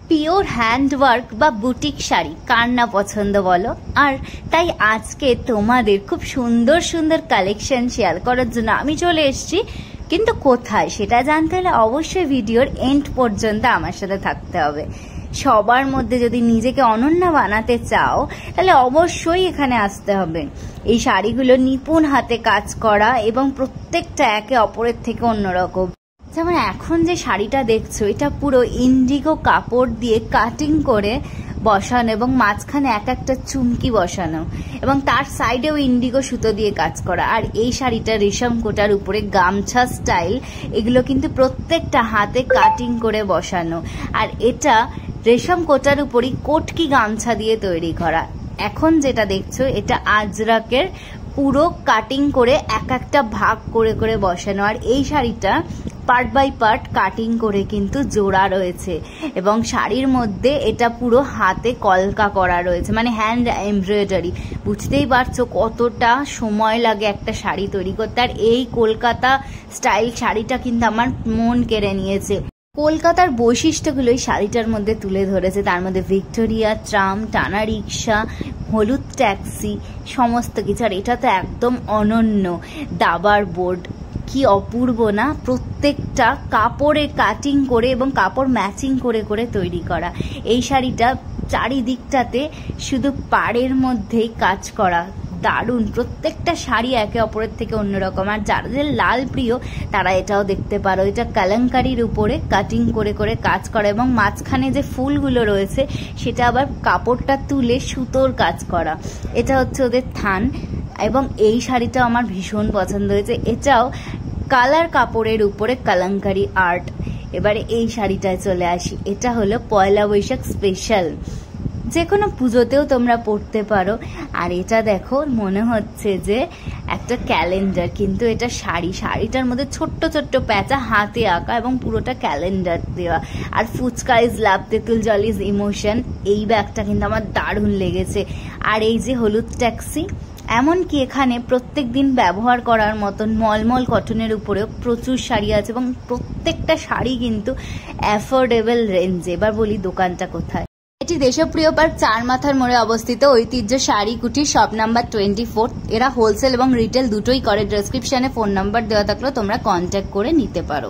Pure handwork বা boutique sari কার না পছন্দ বলো। আর তাই আজকে তোমাদের খুব সুন্দর সুন্দর কালেকশন শেয়ার করার জন্য আমি চলে এসেছি। কিন্তু কোথায় সেটা জানতে হলে অবশ্যই ভিডিওর এন্ড পর্যন্ত আমার সাথে থাকতে হবে। সবার মধ্যে যদি নিজেকে অনন্য বানাতে চাও তাহলে অবশ্যই এখানে আসতে হবে। এই শাড়িগুলো নিপুণ হাতে কাজ করা এবং প্রত্যেকটা একে অপরের থেকে অন্যরকম। যেমন এখন যে শাড়িটা দেখছো এটা পুরো ইন্ডিগো কাপড় দিয়ে কাটিং করে বসানো এবং মাঝখানে এক একটা চুমকি বসানো এবং তার সাইডেও ইন্ডিগো সুতো দিয়ে কাজ করা। আর এই শাড়িটা রেশম কোটার উপরে গামছা স্টাইল, এগুলো কিন্তু প্রত্যেকটা হাতে কাটিং করে বসানো। আর এটা রেশম কোটার উপরই কোটকি গামছা দিয়ে তৈরি করা। এখন যেটা দেখছো এটা আজরাকের পুরো কাটিং করে এক একটা ভাগ করে করে বসানো। আর এই শাড়িটা পার্ট বাই পার্ট কাটিং করে কিন্তু জোড়া রয়েছে এবং শাড়ির মধ্যে এটা পুরো হাতে কলকা করা রয়েছে, মানে হ্যান্ড এমব্রয়ডারি। বুঝতেই পারছো কতটা সময় লাগে একটা শাড়ি তৈরি করতে। আর এই কলকাতা স্টাইল শাড়িটা কিন্তু আমার মন কেড়ে নিয়েছে। কলকাতার বৈশিষ্ট্যগুলো এই শাড়িটার মধ্যে তুলে ধরেছে। তার মধ্যে ভিক্টোরিয়া, ট্রাম, টানা রিক্সা, হলুদ ট্যাক্সি, সমস্ত কিছু। আর এটা তো একদম অনন্য। দাবার বোর্ড কি অপূর্ব না, প্রত্যেকটা কাপড়ে কাটিং করে এবং কাপড় ম্যাচিং করে করে তৈরি করা। এই শাড়িটা চারিদিকটাতে শুধু পাড়ের মধ্যেই কাজ করা, দারুণ। প্রত্যেকটা শাড়ি একে অপরের থেকে অন্যরকম। আর যাদের লাল প্রিয় তারা এটাও দেখতে পারো। এটা কালাঙ্কারির উপরে কাটিং করে করে কাজ করা এবং মাঝখানে যে ফুলগুলো রয়েছে সেটা আবার কাপড়টা তুলে সুতোর কাজ করা। এটা হচ্ছে ওদের থান। এবং এই শাড়িটা আমার ভীষণ পছন্দ হয়েছে। এটাও কালার কাপড়ের উপরে কালাঙ্কারি আর্ট। এবারে এই শাড়িটায় চলে আসি। এটা হলো পয়লা বৈশাখ স্পেশাল, যে কোনো পুজোতেও তোমরা পরতে পারো। আর এটা দেখো মনে হচ্ছে যে একটা ক্যালেন্ডার, কিন্তু এটা শাড়ি। শাড়িটার মধ্যে ছোট্ট ছোট্ট প্যাঁচা হাতে আঁকা এবং পুরোটা ক্যালেন্ডার দেওয়া। আর ফুচকা ইজ লাভ, তেঁতুল জল ইজ ইমোশন, এই ব্যাগটা কিন্তু আমার দারুণ লেগেছে। আর এই যে হলুদ ট্যাক্সি, এমনকি এখানে প্রত্যেক দিন ব্যবহার করার মতন মলমল কটনের উপরেও প্রচুর শাড়ি আছে এবং প্রত্যেকটা শাড়ি কিন্তু অ্যাফোর্ডেবল রেঞ্জে। এবার বলি দোকানটা কোথায়। এটি দেশপ্রিয় পার্ক চারমাথার মোড়ে অবস্থিত ঐতিহ্য শাড়ি কুটি, শপ নাম্বার 24। এরা হোলসেল এবং রিটেল দুটোই করে। ডেসক্রিপশনে ফোন নাম্বার দেওয়া থাকলেও তোমরা কন্ট্যাক্ট করে নিতে পারো।